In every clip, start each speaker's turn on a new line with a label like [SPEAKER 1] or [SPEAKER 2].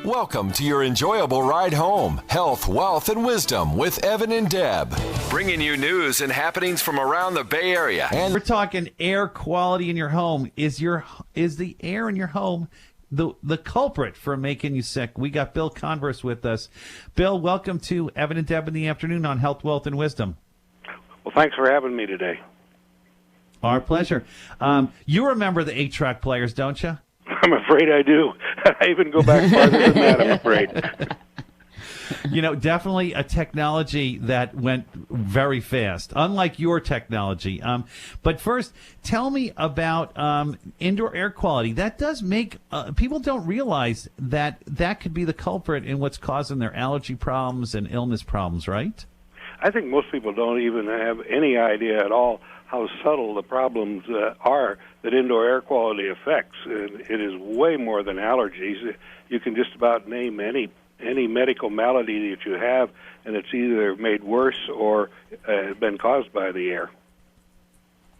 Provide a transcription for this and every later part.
[SPEAKER 1] Welcome to your enjoyable ride home, health, wealth, and wisdom with Evan and Deb. Bringing you news and happenings from around the Bay Area.
[SPEAKER 2] And we're talking air quality in your home. Is the air in your home the culprit for making you sick? We got Bill Converse with us. Bill, welcome to Evan and Deb in the afternoon on Health, Wealth, and Wisdom.
[SPEAKER 3] Well, thanks for having me today.
[SPEAKER 2] Our pleasure. You remember the 8-track players, don't you?
[SPEAKER 3] I'm afraid I do. I even go back farther than that, I'm afraid.
[SPEAKER 2] You know, definitely a technology that went very fast, unlike your technology. But first, tell me about indoor air quality. That does make people don't realize that could be the culprit in what's causing their allergy problems and illness problems, right?
[SPEAKER 3] I think most people don't even have any idea at all how subtle the problems are that indoor air quality affects. It is way more than allergies. You can just about name any medical malady that you have, and it's either made worse or been caused by the air.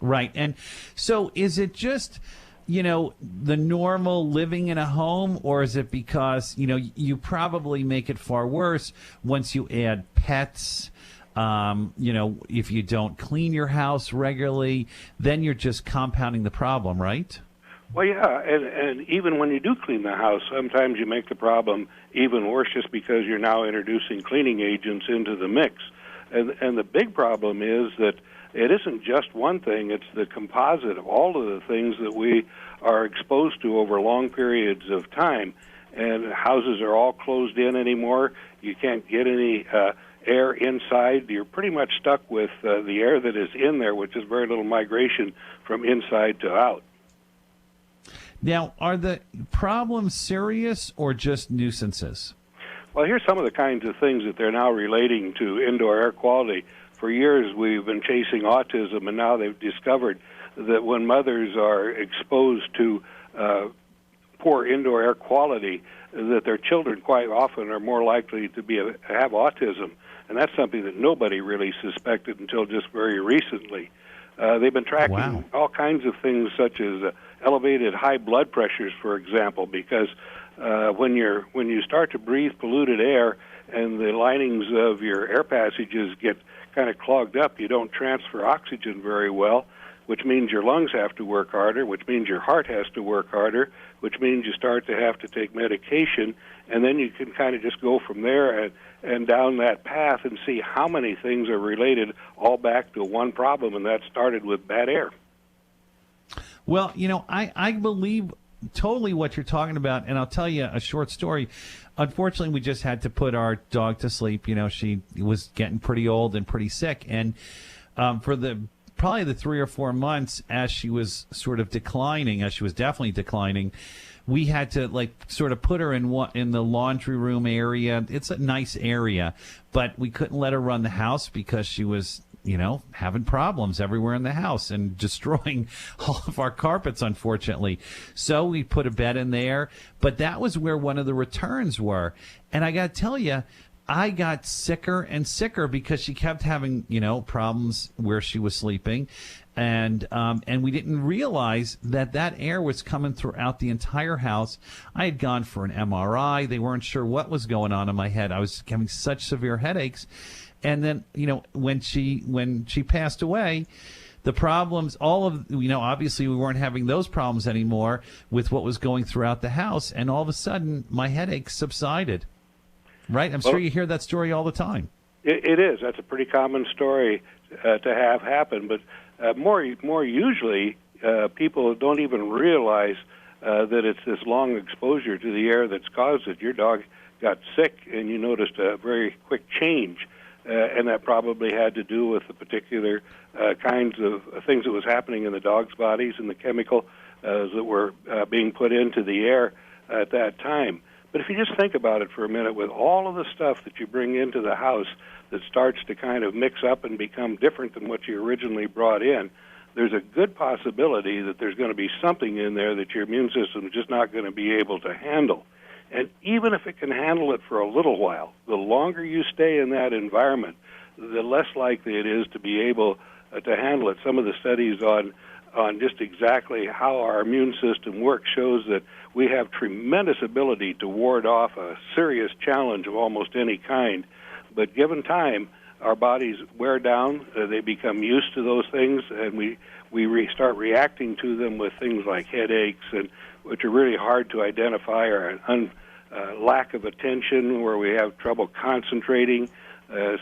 [SPEAKER 2] Right. And so is it just, the normal living in a home, or is it because, you probably make it far worse once you add pets? If you don't clean your house regularly, then you're just compounding the problem, right?
[SPEAKER 3] Well, yeah, and even when you do clean the house, sometimes you make the problem even worse just because you're now introducing cleaning agents into the mix. And the big problem is that it isn't just one thing, it's the composite of all of the things that we are exposed to over long periods of time. And houses are all closed in anymore. You can't get any air inside. You're pretty much stuck with the air that is in there, which is very little migration from inside to out.
[SPEAKER 2] Now, are the problems serious or just nuisances?
[SPEAKER 3] Well, here's some of the kinds of things that they're now relating to indoor air quality. For years, we've been chasing autism, and now they've discovered that when mothers are exposed to poor indoor air quality, that their children quite often are more likely to have autism. And that's something that nobody really suspected until just very recently. They've been tracking all kinds of things such as elevated high blood pressures, for example, because when you start to breathe polluted air and the linings of your air passages get kind of clogged up, you don't transfer oxygen very well, which means your lungs have to work harder, which means your heart has to work harder, which means you start to have to take medication, and then you can kind of just go from there and down that path and see how many things are related all back to one problem, and that started with bad air.
[SPEAKER 2] Well, I believe totally what you're talking about, and I'll tell you a short story. Unfortunately, we just had to put our dog to sleep. She was getting pretty old and pretty sick, and for probably the 3 or 4 months as she was sort of declining, as she was definitely declining, we had to sort of put her in the laundry room area. It's a nice area, but we couldn't let her run the house because she was, having problems everywhere in the house and destroying all of our carpets, unfortunately. So we put a bed in there, but that was where one of the returns were. And I got to tell you, I got sicker and sicker because she kept having, problems where she was sleeping. And we didn't realize that air was coming throughout the entire house. I had gone for an MRI. They weren't sure what was going on in my head. I was having such severe headaches. And then, when she passed away, the problems, obviously we weren't having those problems anymore with what was going throughout the house. And all of a sudden, my headaches subsided. Right? I'm sure you hear that story all the time.
[SPEAKER 3] It is. That's a pretty common story to have happen. But more usually, people don't even realize that it's this long exposure to the air that's caused it. Your dog got sick, and you noticed a very quick change, and that probably had to do with the particular kinds of things that was happening in the dog's bodies and the chemical that were being put into the air at that time. But if you just think about it for a minute, with all of the stuff that you bring into the house that starts to kind of mix up and become different than what you originally brought in, there's a good possibility that there's going to be something in there that your immune system is just not going to be able to handle. And even if it can handle it for a little while, the longer you stay in that environment, the less likely it is to be able to handle it. Some of the studies on on just exactly how our immune system works shows that we have tremendous ability to ward off a serious challenge of almost any kind. But given time, our bodies wear down, they become used to those things, and we start reacting to them with things like headaches, and which are really hard to identify, or lack of attention, where we have trouble concentrating.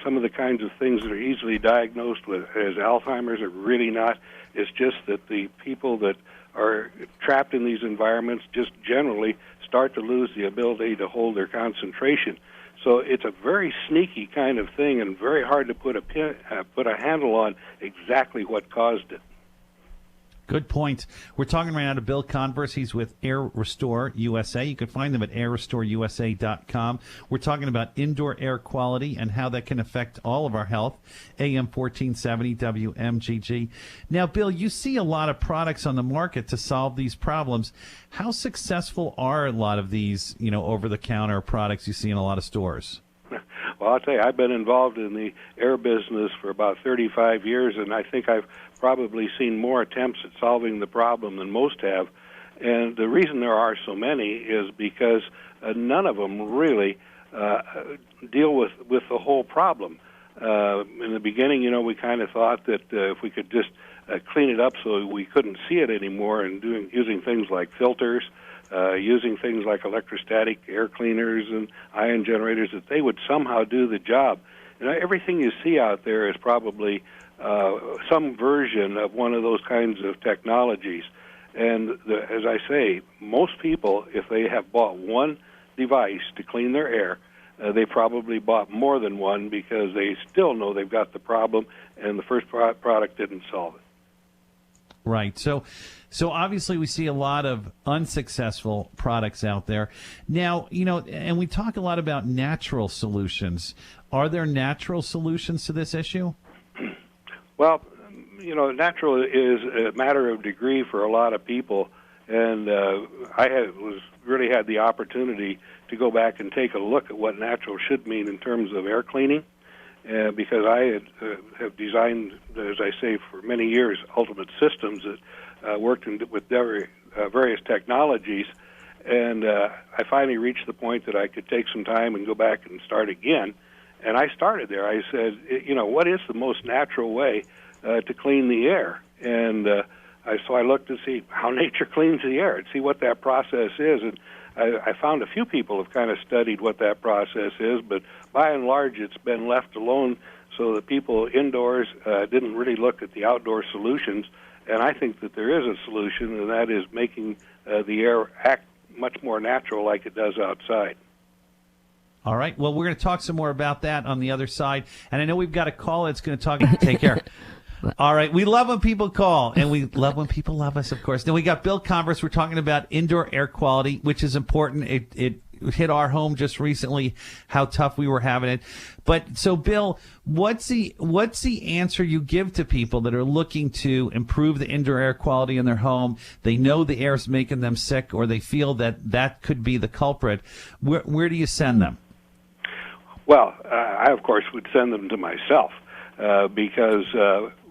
[SPEAKER 3] Some of the kinds of things that are easily diagnosed with as Alzheimer's are really not. It's just that the people that are trapped in these environments just generally start to lose the ability to hold their concentration. So it's a very sneaky kind of thing, and very hard to put a handle on exactly what caused it.
[SPEAKER 2] Good point. We're talking right now to Bill Converse. He's with AirRestore USA. You can find them at AirRestoreUSA.com. We're talking about indoor air quality and how that can affect all of our health. AM 1470 WMGG. Now, Bill, you see a lot of products on the market to solve these problems. How successful are a lot of these, over-the-counter products you see in a lot of stores?
[SPEAKER 3] Well, I'll tell you, I've been involved in the air business for about 35 years, and I think I've probably seen more attempts at solving the problem than most have. And the reason there are so many is because none of them really deal with the whole problem. In the beginning, we kind of thought that if we could just clean it up so we couldn't see it anymore, and using things like filters, using things like electrostatic air cleaners and ion generators, that they would somehow do the job. Everything you see out there is probably some version of one of those kinds of technologies. And as I say, most people, if they have bought one device to clean their air, they probably bought more than one, because they still know they've got the problem, and the first product didn't solve it.
[SPEAKER 2] Right. So obviously we see a lot of unsuccessful products out there. Now, and we talk a lot about natural solutions. Are there natural solutions to this issue?
[SPEAKER 3] Well, natural is a matter of degree for a lot of people, and I really had the opportunity to go back and take a look at what natural should mean in terms of air cleaning. Because I have designed, as I say, for many years, ultimate systems that worked with various technologies, and I finally reached the point that I could take some time and go back and start again. And I started there. I said, what is the most natural way to clean the air? And so I looked to see how nature cleans the air and see what that process is. And I found a few people have kind of studied what that process is, but by and large it's been left alone, so that people indoors didn't really look at the outdoor solutions. And I think that there is a solution, and that is making the air act much more natural like it does outside.
[SPEAKER 2] All right. Well, we're going to talk some more about that on the other side. And I know we've got a call that's going to talk. Take care. All right. We love when people call, and we love when people love us, of course. Then we got Bill Converse. We're talking about indoor air quality, which is important. It hit our home just recently, how tough we were having it. But so, Bill, what's the answer you give to people that are looking to improve the indoor air quality in their home? They know the air is making them sick, or they feel that could be the culprit. Where do you send them?
[SPEAKER 3] Well, I, of course, would send them to myself, because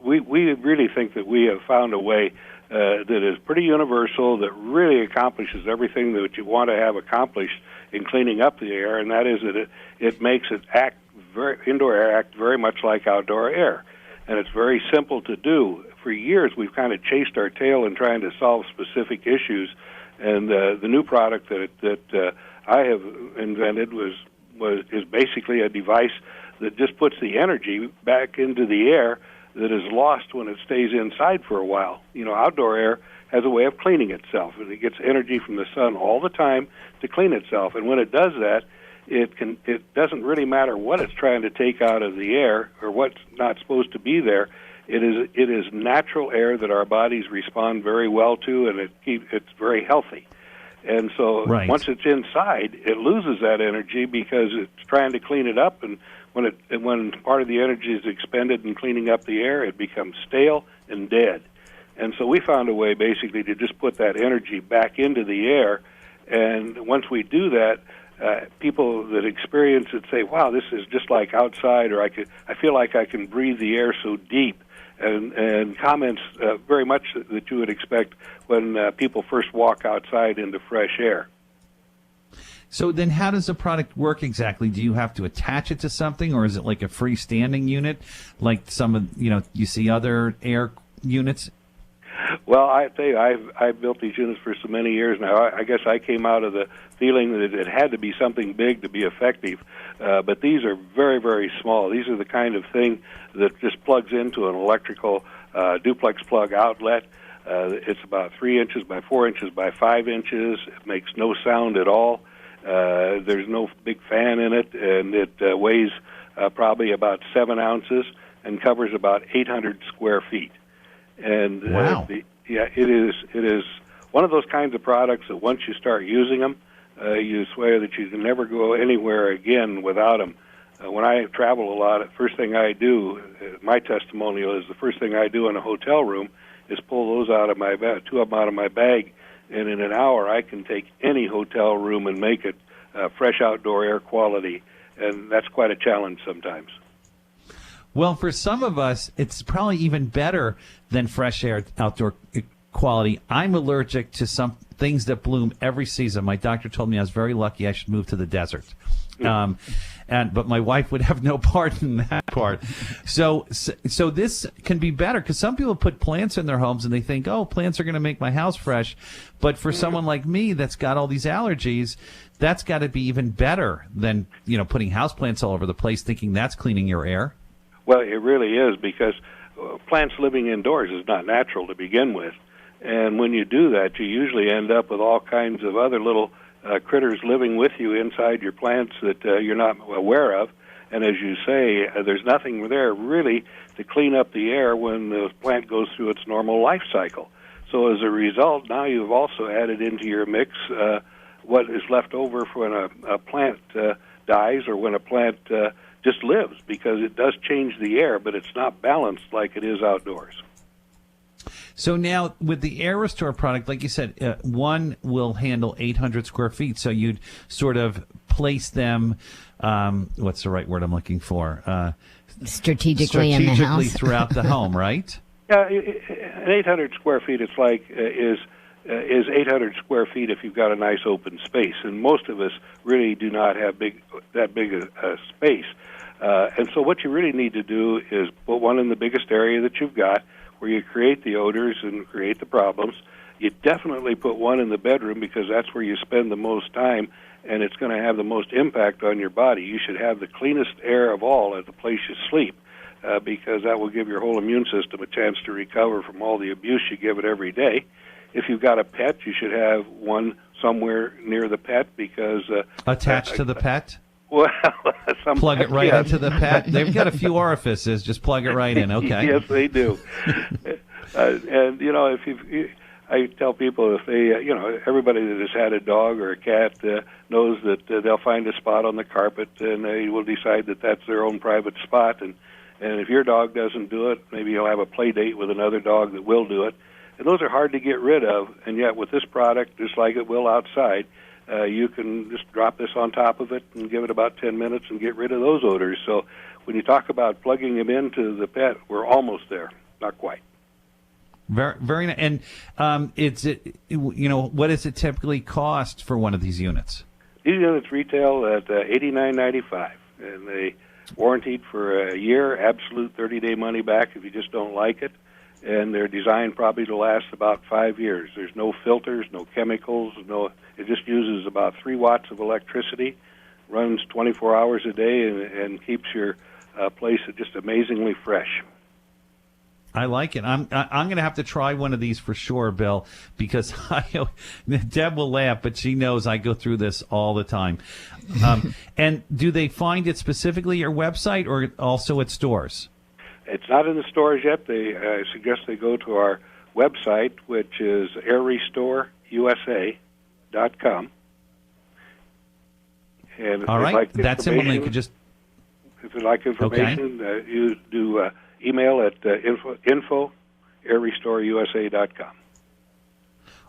[SPEAKER 3] we really think that we have found a way that is pretty universal, that really accomplishes everything that you want to have accomplished in cleaning up the air, and that is that it makes it indoor air act very much like outdoor air. And it's very simple to do. For years, we've kind of chased our tail in trying to solve specific issues, and the new product that I have invented is basically a device that just puts the energy back into the air that is lost when it stays inside for a while. Outdoor air has a way of cleaning itself, and it gets energy from the sun all the time to clean itself. And when it does that, it doesn't really matter what it's trying to take out of the air or what's not supposed to be there. It is natural air that our bodies respond very well to, and it's very healthy. And so Once it's inside, it loses that energy because it's trying to clean it up, and when part of the energy is expended in cleaning up the air, it becomes stale and dead. And so we found a way basically to just put that energy back into the air, and once we do that, people that experience it say, wow, this is just like outside, or I feel like I can breathe the air so deep. and comments very much that you would expect when people first walk outside into fresh air.
[SPEAKER 2] So then how does the product work exactly? Do you have to attach it to something, or is it like a freestanding unit like some of, you see other air units?
[SPEAKER 3] Well, I tell you, I've built these units for so many years now. I guess I came out of the feeling that it had to be something big to be effective, but these are very, very small. These are the kind of thing that just plugs into an electrical duplex plug outlet. It's about 3 inches by 4 inches by 5 inches. It makes no sound at all. There's no big fan in it, and it weighs probably about 7 ounces and covers about 800 square feet. And
[SPEAKER 2] wow.
[SPEAKER 3] It is one of those kinds of products that once you start using them, you swear that you can never go anywhere again without them. When I travel a lot, the first thing I do, my testimonial is the first thing I do in a hotel room is pull those out of my bag, 2 of them out of my bag, and in an hour I can take any hotel room and make it fresh outdoor air quality, and that's quite a challenge sometimes.
[SPEAKER 2] Well, for some of us, it's probably even better than fresh air outdoor quality. I'm allergic to some things that bloom every season. My doctor told me I was very lucky I should move to the desert. But my wife would have no part in that part. So this can be better because some people put plants in their homes and they think, oh, plants are going to make my house fresh. But for someone like me that's got all these allergies, that's got to be even better than, putting houseplants all over the place thinking that's cleaning your air.
[SPEAKER 3] Well, it really is, because plants living indoors is not natural to begin with. And when you do that, you usually end up with all kinds of other little critters living with you inside your plants that you're not aware of. And as you say, there's nothing there really to clean up the air when the plant goes through its normal life cycle. So as a result, now you've also added into your mix what is left over for when a plant dies or when a plant just lives, because it does change the air, but it's not balanced like it is outdoors.
[SPEAKER 2] So now with the AirRestore product, like you said, one will handle 800 square feet. So you'd sort of place them, what's the right word I'm looking for?
[SPEAKER 4] Strategically in the house.
[SPEAKER 2] Throughout the home, right?
[SPEAKER 3] Yeah, an 800 square feet, it's like, is 800 square feet if you've got a nice open space. And most of us really do not have that big a space. And so what you really need to do is put one in the biggest area that you've got, where you create the odors and create the problems. You definitely put one in the bedroom, because that's where you spend the most time, and it's going to have the most impact on your body. You should have the cleanest air of all at the place you sleep, because that will give your whole immune system a chance to recover from all the abuse you give it every day. If you've got a pet, you should have one somewhere near the pet, because...
[SPEAKER 2] attached to the pet?
[SPEAKER 3] Well,
[SPEAKER 2] plug it right into the pet. They've got a few orifices. Just plug it right in. Okay.
[SPEAKER 3] Yes, they do. And I tell people, if they, everybody that has had a dog or a cat knows that they'll find a spot on the carpet and they will decide that that's their own private spot. And if your dog doesn't do it, maybe you'll have a play date with another dog that will do it. And those are hard to get rid of. And yet with this product, just like it will outside, you can just drop this on top of it and give it about 10 minutes and get rid of those odors. So when you talk about plugging them into the pet, we're almost there. Not quite.
[SPEAKER 2] Very, very nice. And what does it typically cost for one of these units?
[SPEAKER 3] These units retail at $89.95, and they warranted for a year, absolute 30-day money back if you just don't like it. And they're designed probably to last about 5 years. There's no filters, no chemicals, it just uses about 3 watts of electricity, runs 24 hours a day, and keeps your place just amazingly fresh.
[SPEAKER 2] I like it. I'm going to have to try one of these for sure, Bill, because Deb will laugh, but she knows I go through this all the time. And do they find it specifically at your website or also at stores?
[SPEAKER 3] It's not in the stores yet. I suggest they go to our website, which is AirRestoreUSA.com. And
[SPEAKER 2] all right,
[SPEAKER 3] like
[SPEAKER 2] that's simple. They could just.
[SPEAKER 3] If you'd like information, you do email at info@AirRestoreUSA.com.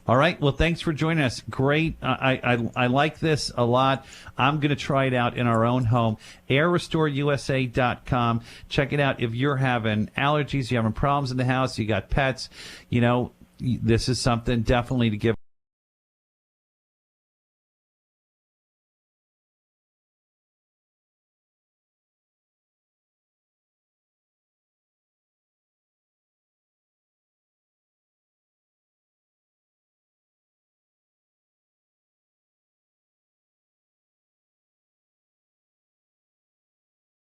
[SPEAKER 2] All right. Well, thanks for joining us. Great. I like this a lot. I'm going to try it out in our own home. AirRestoreUSA.com. Check it out. If you're having allergies, you're having problems in the house, you got pets, this is something definitely to give